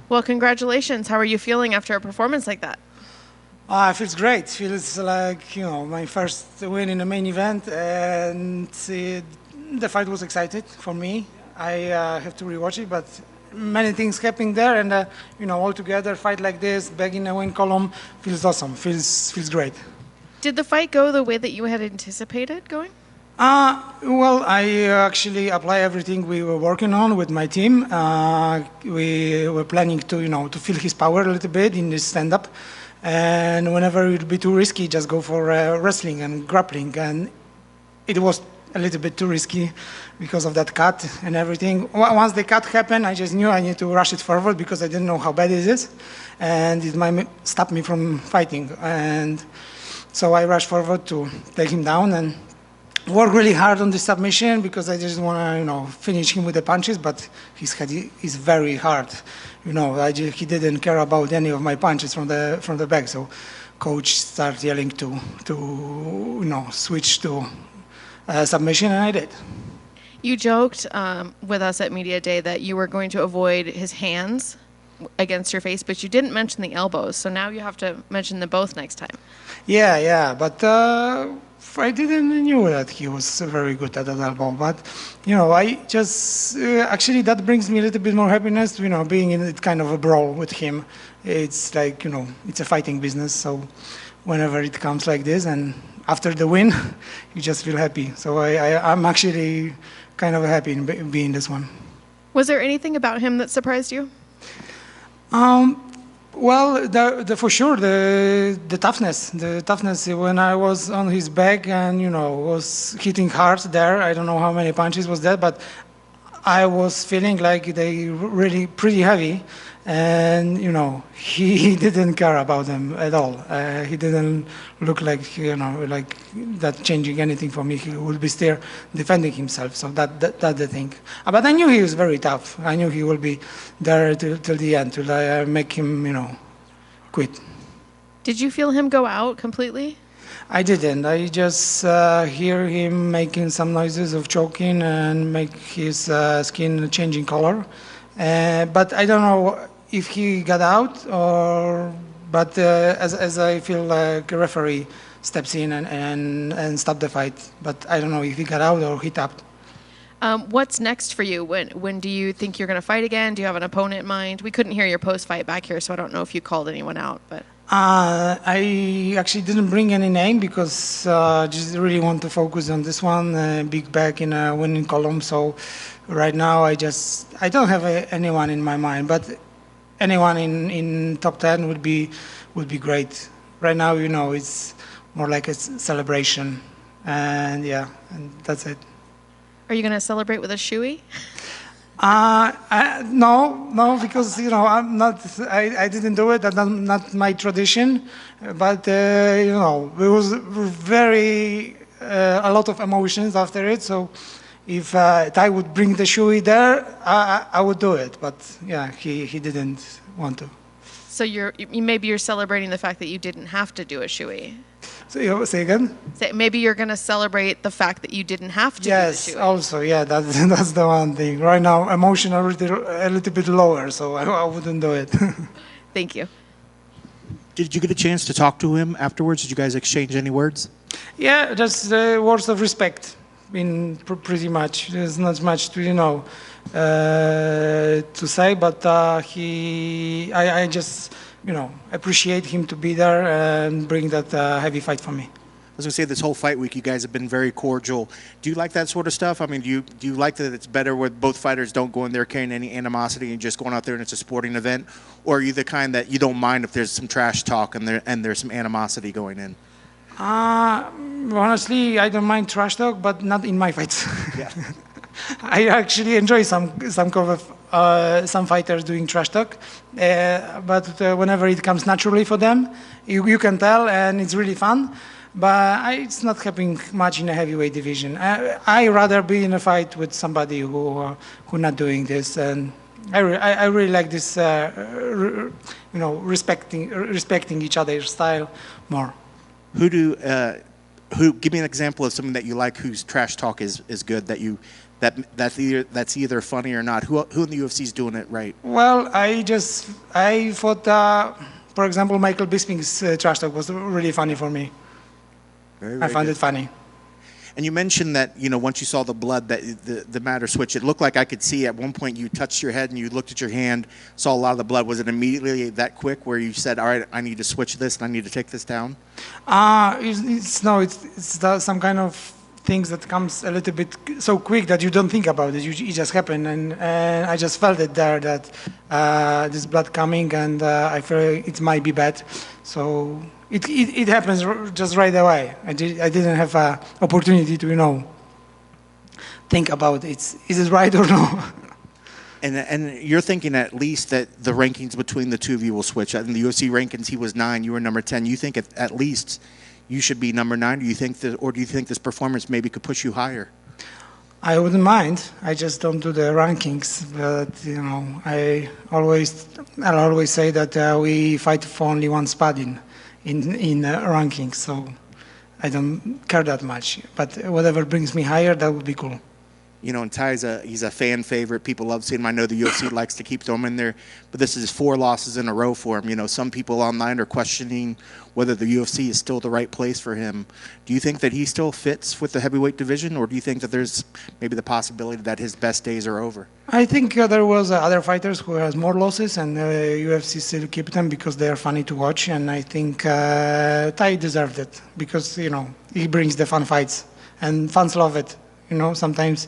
Well, congratulations. How are you feeling after a performance like that? It feels great. Feels like, my first win in the main event, and the fight was excited for me. I have to rewatch it, but many things happening there, and all together, fight like this, back in the win column, feels awesome. Feels great. Did the fight go the way that you had anticipated going? Well, I actually apply everything we were working on with my team. We were planning to feel his power a little bit in this stand-up. And whenever it would be too risky, just go for wrestling and grappling. And it was a little bit too risky because of that cut and everything. Once the cut happened, I just knew I need to rush it forward because I didn't know how bad it is. And it might stop me from fighting. And so I rushed forward to take him down and work really hard on the submission because I just want to, finish him with the punches, but his head is very hard. He didn't care about any of my punches from the back. So coach started yelling to switch to submission, and I did. You joked with us at Media Day that you were going to avoid his hands against your face, but you didn't mention the elbows. So now you have to mention them both next time. Yeah, but I didn't knew that he was very good at that elbow. But I just actually that brings me a little bit more happiness. Being in kind of a brawl with him. It's like it's a fighting business. So whenever it comes like this, and after the win, you just feel happy. So I'm actually kind of happy in being this one. Was there anything about him that surprised you? Well, for sure, the toughness when I was on his back and, was hitting hard there. I don't know how many punches was that, but I was feeling like they really pretty heavy. And, he didn't care about them at all. He didn't look like, like that changing anything for me. He would be still defending himself. So that's the thing. But I knew he was very tough. I knew he will be there till the end, till I make him, quit. Did you feel him go out completely? I didn't. I just hear him making some noises of choking and make his skin changing color. But I don't know if he got out but as I feel like a referee steps in and stop the fight. But I don't know if he got out or he tapped. What's next for you? When do you think you're going to fight again? Do you have an opponent in mind? We couldn't hear your post-fight back here, so I don't know if you called anyone out. But I actually didn't bring any name because just really want to focus on this one, big back in a winning column. So right now I don't have anyone in my mind, but anyone in top 10 would be great. Right now, it's more like a celebration, and that's it. Are you going to celebrate with a shoey? No, because I'm not. I didn't do it. That's not my tradition. But it was very a lot of emotions after it. So if Ty would bring the shoey there, I would do it. But yeah, he didn't want to. So maybe you're celebrating the fact that you didn't have to do a shoey. So say again? Maybe you're going to celebrate the fact that you didn't have to do the shoey. Yes, also, that's the one thing. Right now, emotion are a little bit lower, so I wouldn't do it. Thank you. Did you get a chance to talk to him afterwards? Did you guys exchange any words? Yeah, just words of respect. Pretty much. There's not much to to say, but I just appreciate him to be there and bring that heavy fight for me. I was going to say, this whole fight week, you guys have been very cordial. Do you like that sort of stuff? I mean, do you like that it's better where both fighters don't go in there carrying any animosity and just going out there and it's a sporting event? Or are you the kind that you don't mind if there's some trash talk and there's some animosity going in? Honestly, I don't mind trash talk, but not in my fights. Yeah. I actually enjoy some fighters doing trash talk, but whenever it comes naturally for them, you can tell, and it's really fun. But it's not happening much in a heavyweight division. I rather be in a fight with somebody who not doing this, and I really like this, respecting each other's style more. Who do Who? Give me an example of someone that you like whose trash talk is good. That's either funny or not. Who in the UFC is doing it right? Well, I thought, for example, Michael Bisping's trash talk was really funny for me. Very, I very found good. it funny. And you mentioned that once you saw the blood that the matter switched. It looked like I could see at one point you touched your head and you looked at your hand, saw a lot of the blood. Was it immediately that quick where you said, "All right, I need to switch this and I need to take this down"? It's some kind of things that comes a little bit so quick that you don't think about it. It just happened, and I just felt it there that this blood coming, and I feel it might be bad. So it happens just right away. I didn't have an opportunity to think about is it right or no. And you're thinking at least that the rankings between the two of you will switch. In the UFC rankings, he was 9, you were number 10. You think at least you should be number 9? Do you think this performance maybe could push you higher? I wouldn't mind. I just don't do the rankings. But I'll always say that we fight for only one spot in rankings. So I don't care that much. But whatever brings me higher, that would be cool. And he's a fan favorite. People love seeing him. I know the UFC likes to keep throwing him in there, but this is 4 losses in a row for him. Some people online are questioning whether the UFC is still the right place for him. Do you think that he still fits with the heavyweight division, or do you think that there's maybe the possibility that his best days are over? I think there was other fighters who has more losses, and UFC still keep them because they are funny to watch. And I think Ty deserved it because he brings the fun fights, and fans love it. Sometimes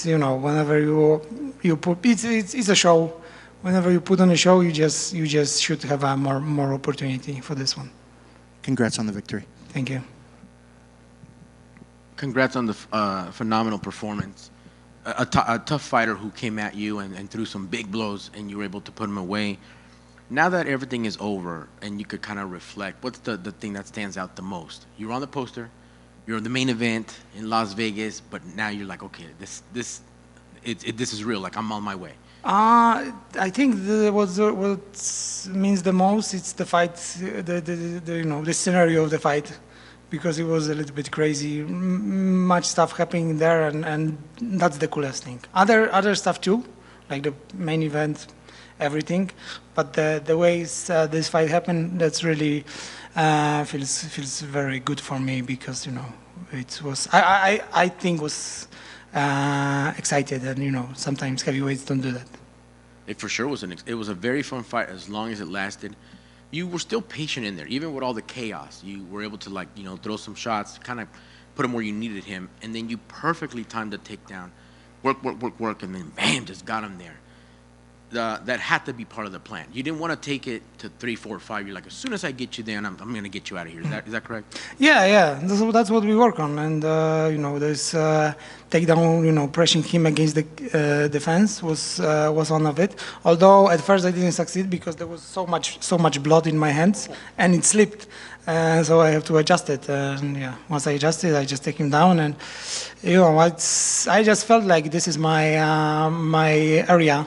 whenever you put it's a show. Whenever you put on a show, you just should have a more opportunity for this one. Congrats on the victory. Thank you. Congrats on the phenomenal performance. A tough fighter who came at you and threw some big blows, and you were able to put him away. Now that everything is over and you could kind of reflect, what's the thing that stands out the most? You were on the poster. You're in the main event in Las Vegas, but now you're like, okay, this is real. Like, I'm on my way. I think what means the most it's the fight, the scenario of the fight, because it was a little bit crazy. Much stuff happening there, and that's the coolest thing. Other stuff too, like the main event, everything. But the ways this fight happened, that's really. Feels very good for me because it was I think was excited, and sometimes heavyweights don't do that. It for sure was it was a very fun fight as long as it lasted. You were still patient in there, even with all the chaos. You were able to throw some shots, kind of put him where you needed him, and then you perfectly timed the takedown, work, and then bam, just got him there. That had to be part of the plan. You didn't want to take it to 3, 4, 5. You're like, as soon as I get you there, I'm going to get you out of here. Is that correct? Yeah. That's what we work on, and there's takedown. Pressing him against the defense was one of it. Although at first I didn't succeed because there was so much blood in my hands, and it slipped. So I have to adjust it. Once I adjusted, I just take him down, and I just felt like this is my area.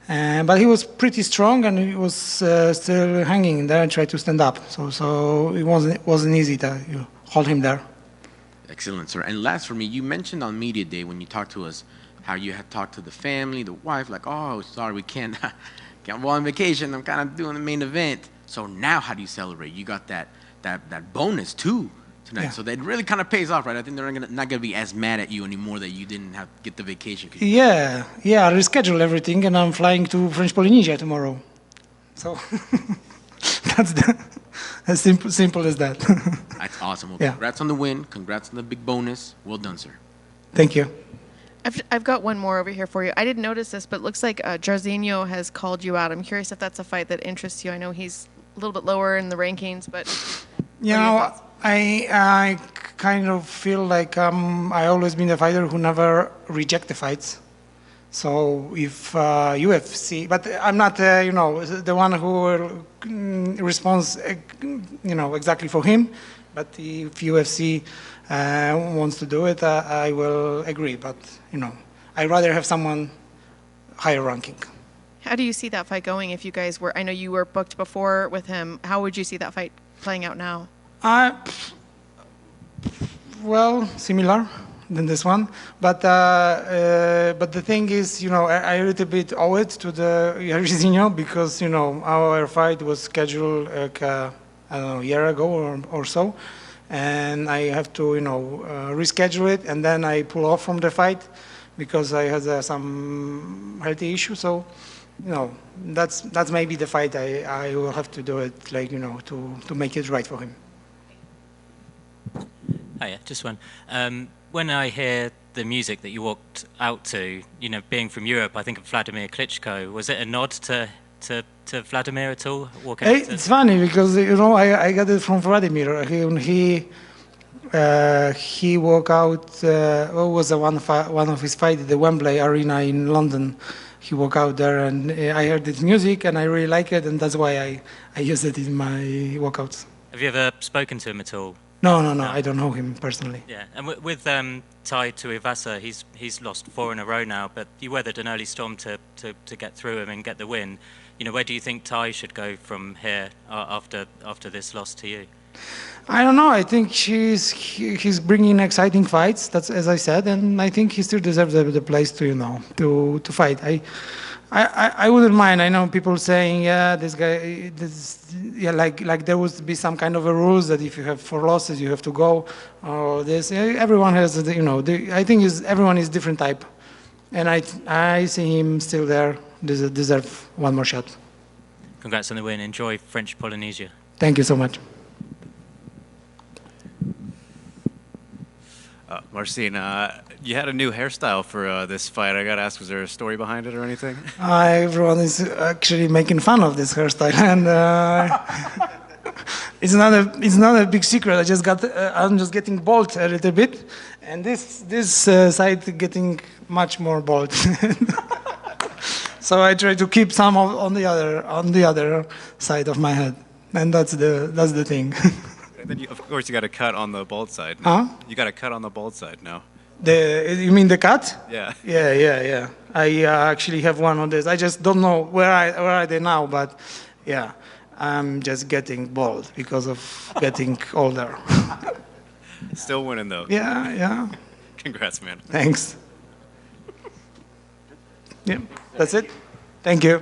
But he was pretty strong, and he was still hanging in there and tried to stand up. So it wasn't easy to hold him there. Excellent, sir. And last for me, you mentioned on media day when you talked to us how you had talked to the family, the wife, like, oh, sorry, we can't go on vacation. I'm kind of doing the main event. So now how do you celebrate? You got that bonus too tonight. Yeah. So that really kind of pays off, right? I think they're not going to be as mad at you anymore that you didn't have to get the vacation. Yeah. I rescheduled everything, and I'm flying to French Polynesia tomorrow. So that's as simple as that. That's awesome. Well, yeah. Congrats on the win. Congrats on the big bonus. Well done, sir. Thank you. I've got one more over here for you. I didn't notice this, but it looks like Jairzinho has called you out. I'm curious if that's a fight that interests you. I know he's a little bit lower in the rankings, but I kind of feel like I always been a fighter who never reject the fights. So if UFC, but I'm not the one who responds exactly for him. But if UFC wants to do it, I will agree. But I'd rather have someone higher ranking. How do you see that fight going if you guys were, I know you were booked before with him, how would you see that fight playing out now? Well, similar than this one, but the thing is, I a little bit owe it to the Jairzinho because our fight was scheduled like I don't know, a year ago or so, and I have to reschedule it, and then I pull off from the fight because I had some healthy issue. So that's maybe the fight I will have to do it like to make it right for him. Hiya, just one. When I hear the music that you walked out to, being from Europe, I think of Vladimir Klitschko. Was it a nod to Vladimir at all? It's funny because I got it from Vladimir. He walked out. What was the one of his fights at the Wembley Arena in London? He walked out there, and I heard this music, and I really like it, and that's why I use it in my walkouts. Have you ever spoken to him at all? No, I don't know him personally. Yeah, and with Tai Tuivasa, he's lost 4 in a row now, but you weathered an early storm to get through him and get the win. Where do you think Tai should go from here after this loss to you? I don't know. I think he's bringing exciting fights. That's as I said, and I think he still deserves the place to fight. I wouldn't mind. I know people saying, this guy, like there would be some kind of a rules that if you have 4 losses, you have to go, or this. Everyone has, I think everyone is different type, and I see him still there. Deserve one more shot. Congrats on the win. Enjoy French Polynesia. Thank you so much. Marcin, you had a new hairstyle for this fight. I got to ask, was there a story behind it or anything? Everyone is actually making fun of this hairstyle, and it's not a big secret. I'm just getting bald a little bit, and this side getting much more bald. So I try to keep some on the other side of my head, and that's the thing. Then of course you got a cut on the bald side. Huh? You got a cut on the bald side now. You mean the cut? Yeah. Yeah. I actually have one on this. I just don't know where are they now, but yeah, I'm just getting bald because of getting older. Still winning though. Yeah. Congrats, man. Thanks. Yeah, that's it. Thank you.